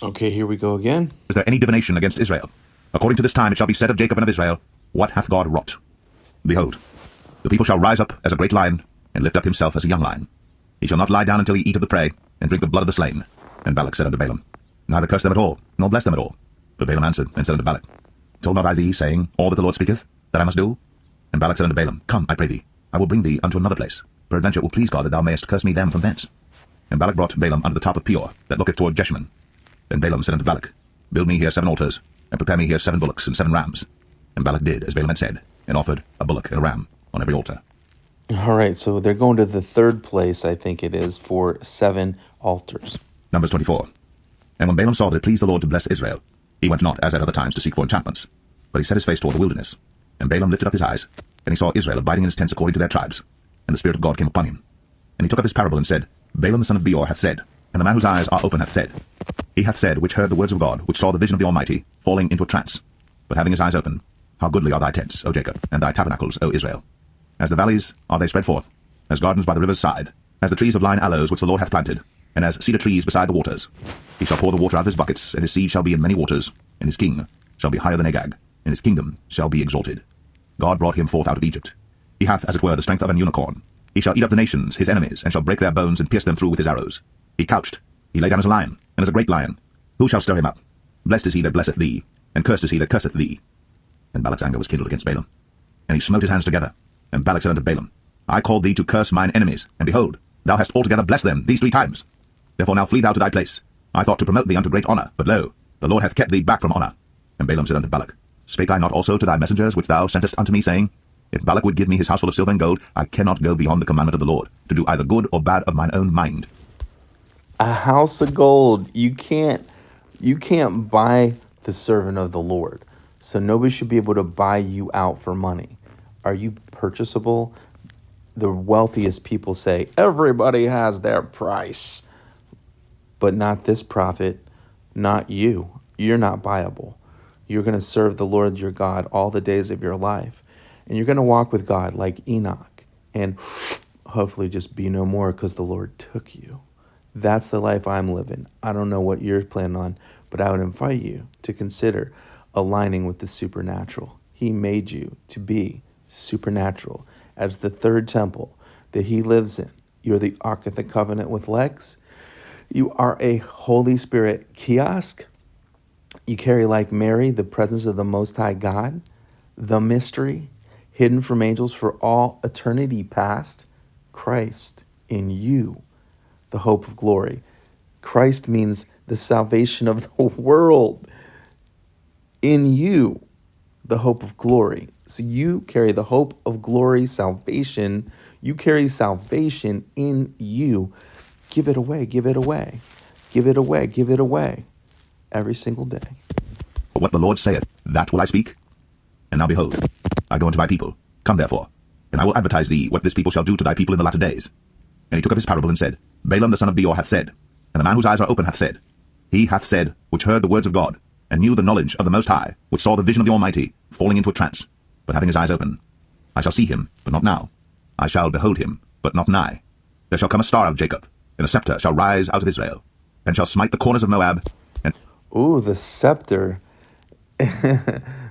Okay, here we go again. Is there any divination against Israel? According to this time it shall be said of Jacob and of Israel, what hath God wrought? Behold, the people shall rise up as a great lion, and lift up himself as a young lion. He shall not lie down until he eat of the prey, and drink the blood of the slain. And Balak said unto Balaam, Neither curse them at all, nor bless them at all. But Balaam answered, and said unto Balak, Told not I thee, saying, All that the Lord speaketh, that I must do? And Balak said unto Balaam, Come, I pray thee, I will bring thee unto another place. Peradventure it will please God that thou mayest curse me them from thence. And Balak brought Balaam unto the top of Peor, that looketh toward Jeshimon. Then Balaam said unto Balak, Build me here 7 altars, and prepare me here 7 bullocks and 7 rams. And Balak did as Balaam had said, and offered a bullock and a ram on every altar. All right, so they're going to the third place, I think it is, for 7 altars. Numbers 24. And when Balaam saw that it pleased the Lord to bless Israel, he went not as at other times to seek for enchantments, but he set his face toward the wilderness. And Balaam lifted up his eyes, and he saw Israel abiding in his tents according to their tribes. And the Spirit of God came upon him. And he took up his parable and said, Balaam the son of Beor hath said, and the man whose eyes are open hath said, He hath said, which heard the words of God, which saw the vision of the Almighty, falling into a trance, but having his eyes open, How goodly are thy tents, O Jacob, and thy tabernacles, O Israel! As the valleys are they spread forth, as gardens by the river's side, as the trees of line aloes which the Lord hath planted, and as cedar trees beside the waters. He shall pour the water out of his buckets, and his seed shall be in many waters, and his king shall be higher than Agag, and his kingdom shall be exalted. God brought him forth out of Egypt. He hath, as it were, the strength of an unicorn. He shall eat up the nations, his enemies, and shall break their bones and pierce them through with his arrows. He couched, he lay down as a lion, and as a great lion. Who shall stir him up? Blessed is he that blesseth thee, and cursed is he that curseth thee. And Balak's anger was kindled against Balaam. And he smote his hands together. And Balak said unto Balaam, I called thee to curse mine enemies, and behold, thou hast altogether blessed them these 3 times. Therefore now flee thou to thy place. I thought to promote thee unto great honour, but lo, the Lord hath kept thee back from honour. And Balaam said unto Balak, Spake I not also to thy messengers which thou sentest unto me, saying, If Balak would give me his house full of silver and gold, I cannot go beyond the commandment of the Lord, to do either good or bad of mine own mind. A house of gold. You can't buy the servant of the Lord. So nobody should be able to buy you out for money. Are you purchasable? The wealthiest people say, everybody has their price. But not this prophet, not you. You're not buyable. You're going to serve the Lord your God all the days of your life. And you're going to walk with God like Enoch. And hopefully just be no more because the Lord took you. That's the life I'm living. I don't know what you're planning on, but I would invite you to consider aligning with the supernatural. He made you to be supernatural as the third temple that he lives in. You're the Ark of the Covenant with legs. You are a Holy Spirit kiosk. You carry like Mary the presence of the Most High God, the mystery, hidden from angels for all eternity past, Christ in you, the hope of glory. Christ means the salvation of the world. In you, the hope of glory. So you carry the hope of glory, salvation. You carry salvation in you. Give it away, give it away, give it away, give it away every single day. For what the Lord saith, that will I speak. And now behold, I go unto my people. Come therefore, and I will advertise thee what this people shall do to thy people in the latter days. And he took up his parable and said, Balaam the son of Beor hath said, and the man whose eyes are open hath said, He hath said, which heard the words of God, and knew the knowledge of the Most High, which saw the vision of the Almighty, falling into a trance, but having his eyes open. I shall see him, but not now. I shall behold him, but not nigh. There shall come a star out of Jacob, and a scepter shall rise out of Israel, and shall smite the corners of Moab. And Ooh, the scepter.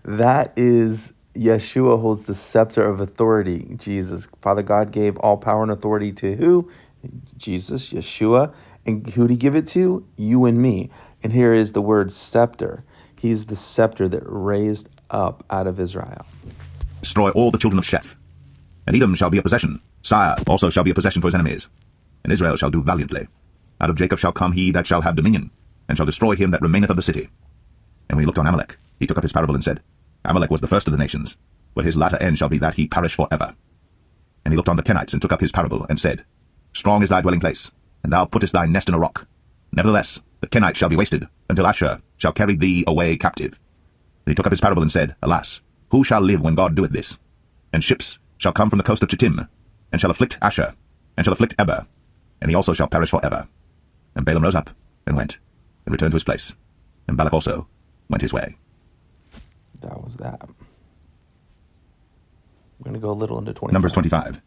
That is, Yeshua holds the scepter of authority. Jesus, Father God gave all power and authority to who? Jesus, Yeshua. And who did he give it to? You and me. And here is the word scepter. He's the scepter that raised up out of Israel. destroy all the children of Sheth. And Edom shall be a possession. Sire also shall be a possession for his enemies. And Israel shall do valiantly. Out of Jacob shall come he that shall have dominion, and shall destroy him that remaineth of the city. And when he looked on Amalek, he took up his parable and said, Amalek was the first of the nations, but his latter end shall be that he perish for ever. And he looked on the Kenites, and took up his parable, and said, Strong is thy dwelling place, and thou puttest thy nest in a rock. Nevertheless, the Kenites shall be wasted, until Asher shall carry thee away captive. And he took up his parable, and said, Alas, who shall live when God doeth this? And ships shall come from the coast of Chittim, and shall afflict Asher, and shall afflict Eber, and he also shall perish for ever. And Balaam rose up, and went, and returned to his place. And Balak also went his way. That was that. I'm going to go a little into 25. Numbers 25.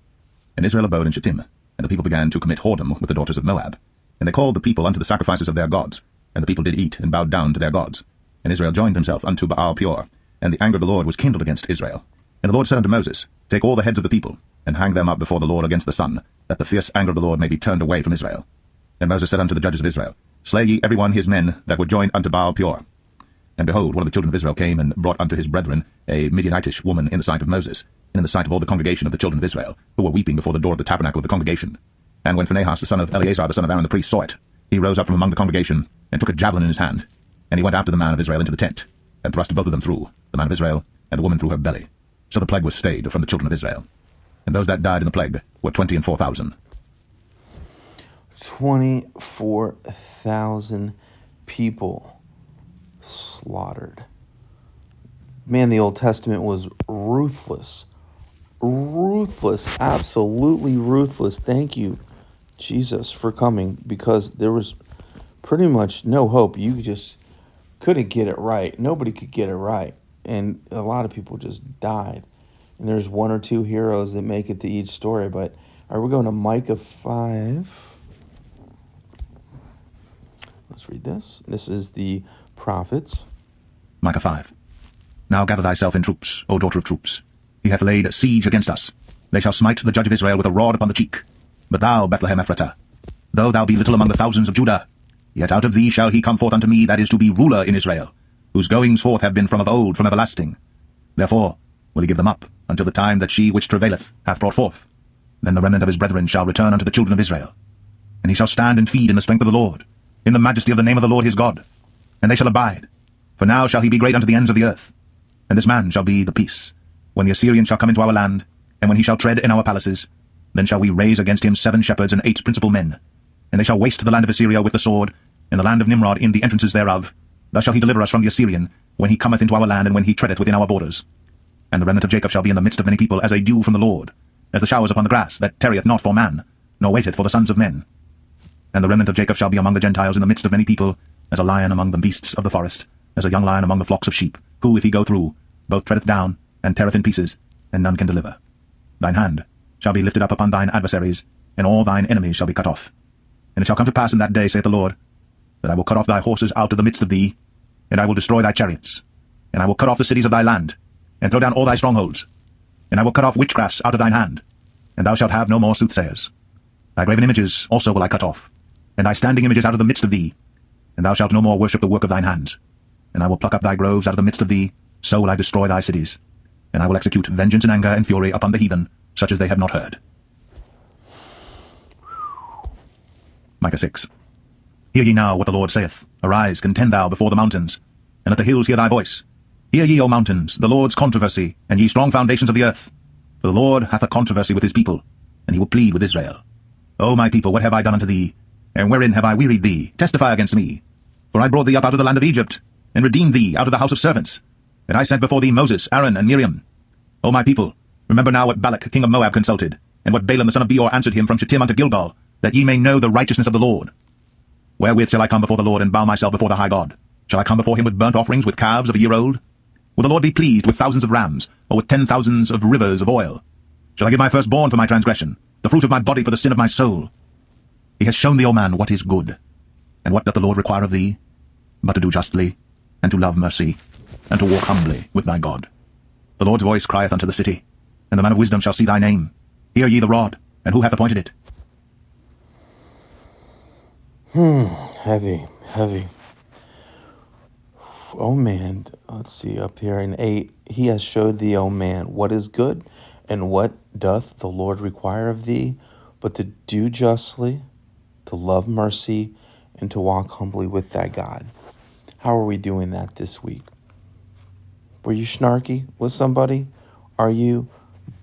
And Israel abode in Shittim, and the people began to commit whoredom with the daughters of Moab. And they called the people unto the sacrifices of their gods, And the people did eat, and bowed down to their gods. And Israel joined himself unto Baal Peor. And the anger of the Lord was kindled against Israel. And the Lord said unto Moses, Take all the heads of the people, and hang them up before the Lord against the sun, that the fierce anger of the Lord may be turned away from Israel. And Moses said unto the judges of Israel, Slay ye every one his men that were joined unto Baal Peor. And behold, one of the children of Israel came and brought unto his brethren a Midianitish woman in the sight of Moses, and in the sight of all the congregation of the children of Israel, who were weeping before the door of the tabernacle of the congregation. And when Phinehas the son of Eleazar the son of Aaron the priest saw it, he rose up from among the congregation, and took a javelin in his hand, and he went after the man of Israel into the tent, and thrust both of them through, the man of Israel, and the woman through her belly. So the plague was stayed from the children of Israel. And those that died in the plague were 24,000. 24,000 people slaughtered. Man, the Old Testament was ruthless. Ruthless, absolutely ruthless. Thank you, Jesus, for coming, because there was pretty much no hope. You just couldn't get it right. Nobody could get it right. And a lot of people just died. And there's one or two heroes that make it to each story. But all right, we're going to Micah 5. Let's read this. This is the prophets. Micah 5. Now gather thyself in troops, O daughter of troops. He hath laid siege against us. They shall smite the judge of Israel with a rod upon the cheek. But thou, Bethlehem Ephratah, though thou be little among the thousands of Judah, yet out of thee shall he come forth unto me that is to be ruler in Israel, whose goings forth have been from of old, from everlasting. Therefore will he give them up until the time that she which travaileth hath brought forth. Then the remnant of his brethren shall return unto the children of Israel. And he shall stand and feed in the strength of the Lord, in the majesty of the name of the Lord his God. And they shall abide, for now shall he be great unto the ends of the earth. And this man shall be the peace. When the Assyrian shall come into our land, and when he shall tread in our palaces, then shall we raise against him 7 shepherds and 8 principal men. And they shall waste the land of Assyria with the sword, and the land of Nimrod in the entrances thereof. Thus shall he deliver us from the Assyrian, when he cometh into our land, and when he treadeth within our borders. And the remnant of Jacob shall be in the midst of many people, as a dew from the Lord, as the showers upon the grass, that tarrieth not for man, nor waiteth for the sons of men. And the remnant of Jacob shall be among the Gentiles in the midst of many people, as a lion among the beasts of the forest, as a young lion among the flocks of sheep, who, if he go through, both treadeth down, and teareth in pieces, and none can deliver. Thine hand shall be lifted up upon thine adversaries, and all thine enemies shall be cut off. And it shall come to pass in that day, saith the Lord, that I will cut off thy horses out of the midst of thee, and I will destroy thy chariots. And I will cut off the cities of thy land, and throw down all thy strongholds. And I will cut off witchcrafts out of thine hand, and thou shalt have no more soothsayers. Thy graven images also will I cut off, and thy standing images out of the midst of thee, and thou shalt no more worship the work of thine hands. And I will pluck up thy groves out of the midst of thee, so will I destroy thy cities. And I will execute vengeance and anger and fury upon the heathen, such as they have not heard. Micah 6. Hear ye now what the Lord saith. Arise, contend thou before the mountains, and let the hills hear thy voice. Hear ye, O mountains, the Lord's controversy, and ye strong foundations of the earth. For the Lord hath a controversy with his people, and he will plead with Israel. O my people, what have I done unto thee? And wherein have I wearied thee? Testify against me. For I brought thee up out of the land of Egypt, and redeemed thee out of the house of servants. And I sent before thee Moses, Aaron, and Miriam. O my people, remember now what Balak king of Moab consulted, and what Balaam the son of Beor answered him from Shittim unto Gilgal, that ye may know the righteousness of the Lord. Wherewith shall I come before the Lord, and bow myself before the high God? Shall I come before him with burnt offerings, with calves of a year old? Will the Lord be pleased with thousands of rams, or with 10,000s of rivers of oil? Shall I give my firstborn for my transgression, the fruit of my body for the sin of my soul? He has shown thee, O man, what is good. And what doth the Lord require of thee? But to do justly, and to love mercy, and to walk humbly with thy God. The Lord's voice crieth unto the city, and the man of wisdom shall see thy name. Hear ye the rod, and who hath appointed it? Heavy. O man, let's see, up here in 8, he has showed thee, O man, what is good, and what doth the Lord require of thee, but to do justly, to love mercy, and to walk humbly with thy God. How are we doing that this week? Were you snarky with somebody? Are you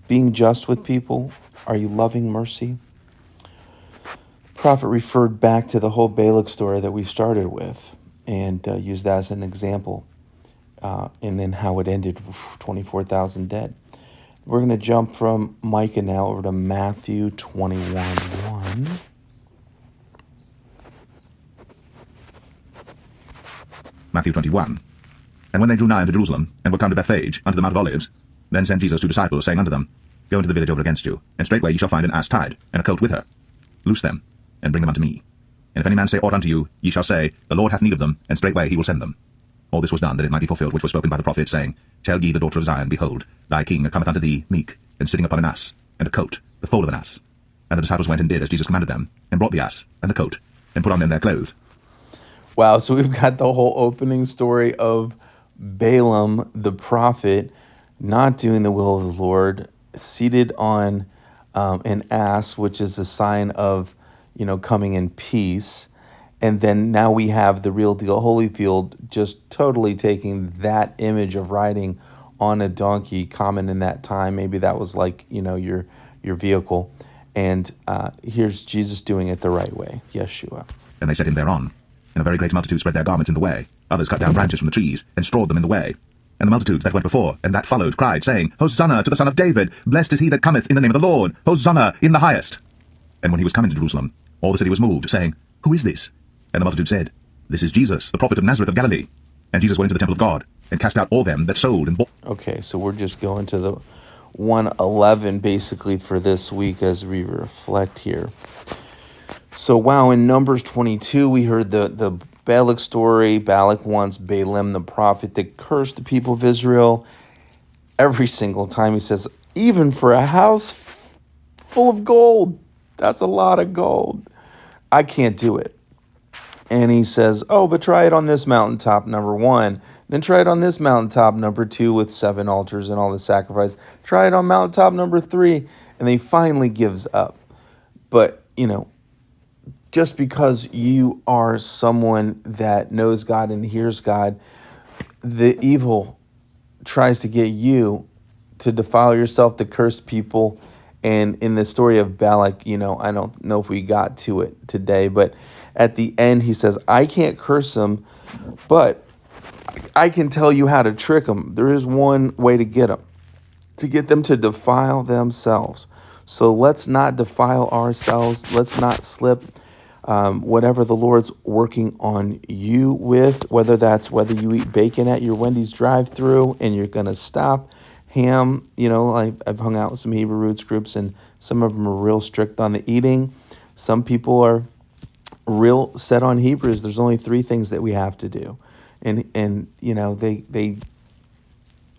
being just with people? Are you loving mercy? The prophet referred back to the whole Balak story that we started with and used that as an example. And then how it ended, 24,000 dead. We're going to jump from Micah now over to Matthew 21:1. Matthew 21. And when they drew nigh unto Jerusalem, and were come to Bethphage, unto the Mount of Olives, then sent Jesus 2 disciples, saying unto them, Go into the village over against you, and straightway ye shall find an ass tied, and a colt with her. Loose them, and bring them unto me. And if any man say aught unto you, ye shall say, The Lord hath need of them, and straightway he will send them. All this was done, that it might be fulfilled which was spoken by the prophet, saying, Tell ye the daughter of Zion, Behold, thy king cometh unto thee meek, and sitting upon an ass, and a coat, the foal of an ass. And the disciples went and did as Jesus commanded them, and brought the ass, and the coat, and put on them their clothes. Wow, so we've got the whole opening story of Balaam, the prophet, not doing the will of the Lord, seated on an ass, which is a sign of, coming in peace. And then now we have the real deal Holyfield just totally taking that image of riding on a donkey, common in that time. Maybe that was like, your vehicle. And here's Jesus doing it the right way, Yeshua. And they set him thereon. And a very great multitude spread their garments in the way. Others cut down branches from the trees, and strawed them in the way. And the multitudes that went before, and that followed, cried, saying, Hosanna to the Son of David! Blessed is he that cometh in the name of the Lord! Hosanna in the highest! And when he was come into Jerusalem, all the city was moved, saying, Who is this? And the multitude said, This is Jesus, the prophet of Nazareth of Galilee. And Jesus went into the temple of God, and cast out all them that sold and bought. Okay, so we're just going to the 111 basically for this week as we reflect here. So wow, in Numbers 22, we heard the Balak story. Balak wants Balaam, the prophet, to curse the people of Israel. Every single time he says, even for a house full of gold, that's a lot of gold. I can't do it. And he says, but try it on this mountaintop, number 1. Then try it on this mountaintop, number 2, with 7 altars and all the sacrifice. Try it on mountaintop number 3. And then he finally gives up. But, just because you are someone that knows God and hears God, the evil tries to get you to defile yourself, to curse people. And in the story of Balak, I don't know if we got to it today, but at the end he says, I can't curse them, but I can tell you how to trick them. There is one way to get them to defile themselves. So let's not defile ourselves. Let's not slip. Whatever the Lord's working on you with, whether you eat bacon at your Wendy's drive-thru and you're going to stop ham. I've hung out with some Hebrew roots groups, and some of them are real strict on the eating. Some people are real set on Hebrews. There's only 3 things that we have to do. And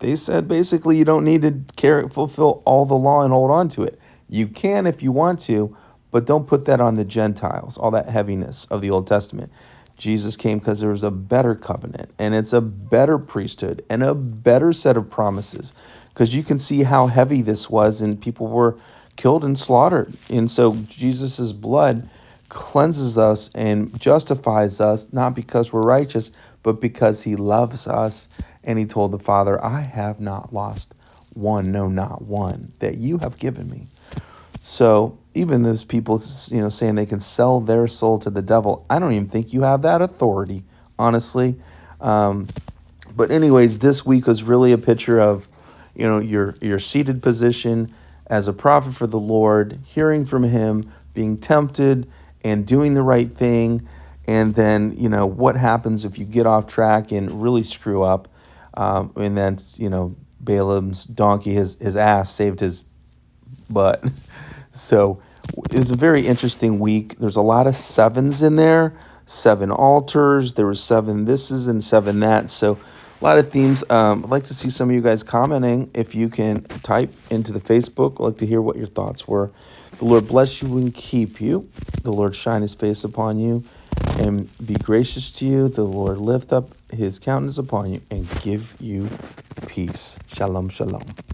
they said basically you don't need to fulfill all the law and hold on to it. You can if you want to, but don't put that on the Gentiles, all that heaviness of the Old Testament. Jesus came because there was a better covenant, and it's a better priesthood, and a better set of promises. Because you can see how heavy this was, and people were killed and slaughtered. And so Jesus' blood cleanses us and justifies us, not because we're righteous, but because he loves us. And he told the Father, I have not lost one, no, not one, that you have given me. So even those people, saying they can sell their soul to the devil, I don't even think you have that authority, honestly. But anyways, this week was really a picture of, your seated position as a prophet for the Lord, hearing from him, being tempted and doing the right thing. And then, what happens if you get off track and really screw up? And that's, Balaam's donkey, his ass saved his butt. So it was a very interesting week. There's a lot of 7s in there, 7 altars. There were 7 thises and 7 that. So a lot of themes. I'd like to see some of you guys commenting. If you can type into the Facebook, I'd like to hear what your thoughts were. The Lord bless you and keep you. The Lord shine his face upon you and be gracious to you. The Lord lift up his countenance upon you and give you peace. Shalom, shalom.